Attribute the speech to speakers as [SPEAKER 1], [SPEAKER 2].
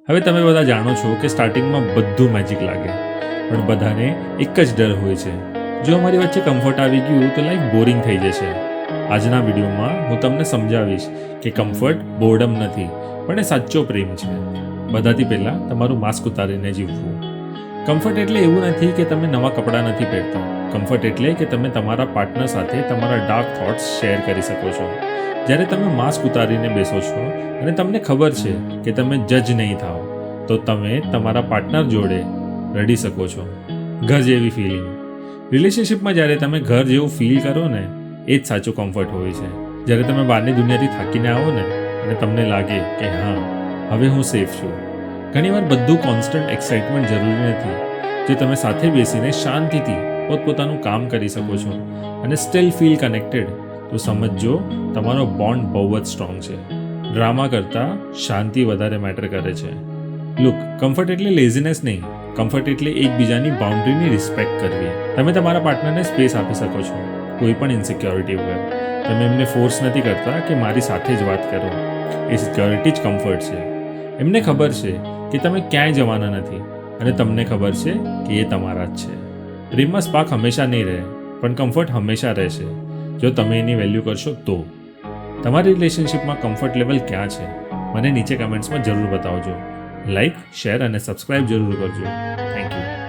[SPEAKER 1] હવે તમે બધા જાણો છો કે સ્ટાર્ટિંગમાં બધું મેજિક લાગે, પણ બધાને એક જ ડર હોય છે, જો અમારી વચ્ચે કમ્ફર્ટ આવી ગયું તો લાઈફ બોરિંગ થઈ જશે. આજના વિડીયોમાં હું તમને સમજાવીશ કે કમ્ફર્ટ બોર્ડમ નથી, પણ એ સાચો પ્રેમ છે. બધાથી પહેલાં તમારું માસ્ક ઉતારીને જીવવું. કમ્ફર્ટ એટલે એવું નથી કે તમે નવા કપડાં નથી પહેરતા. કમ્ફર્ટ એટલે કે તમે તમારા પાર્ટનર સાથે તમારા ડાર્ક થોટ્સ શેર કરી શકો છો. જ્યારે તમે માસ્ક ઉતારીને બેસો છો અને તમને ખબર છે કે તમે જજ નહીં થાઓ, તો તમે તમારા પાર્ટનર જોડે રડી શકો છો. ઘર જેવી ફિલિંગ. રિલેશનશિપમાં જ્યારે તમે ઘર જેવું ફીલ કરો ને, એ જ સાચું કમ્ફર્ટ હોય છે. જ્યારે તમે બહારની દુનિયાથી થાકીને આવો ને અને તમને લાગે કે હા, હવે હું સેફ છું. ઘણીવાર બધું કોન્સ્ટન્ટ એક્સાઇટમેન્ટ જરૂરી નથી. જો તમે સાથે બેસીને શાંતિથી પોતપોતાનું કામ કરી શકો છો અને સ્ટીલ ફીલ કનેક્ટેડ, તો સમજો તમારો બોન્ડ બહુ જ સ્ટ્રોંગ છે. ડ્રામા કરતાં શાંતિ વધારે મેટર કરે છે. લુક, કમ્ફર્ટ એટલે લેઝીનેસ નહીં. કમ્ફર્ટ એટલે એકબીજાની બાઉન્ડ્રીની રિસ્પેક્ટ કરવી. તમે તમારા પાર્ટનરને સ્પેસ આપી શકો છો, કોઈ પણ ઇન્સિક્યોરિટી વગર. તમે એમને ફોર્સ નથી કરતા કે મારી સાથે જ વાત કરો. એ સિક્યોરિટી જ કમ્ફર્ટ છે. એમને ખબર છે કે તમે ક્યાંય જવાના નથી અને તમને ખબર છે કે એ તમારા જ છે. પ્રેમમાં સ્પાર્ક હંમેશા નહીં રહે, પણ કમ્ફર્ટ હંમેશા રહેશે, જો તમે એની વેલ્યુ કરશો તો. તમારી રિલેશનશિપમાં કમ્ફર્ટ લેવલ ક્યાં છે, મને નીચે કમેન્ટ્સમાં જરૂર બતાવજો. લાઈક, શેર અને સબસ્ક્રાઇબ જરૂર કરજો. Thank you.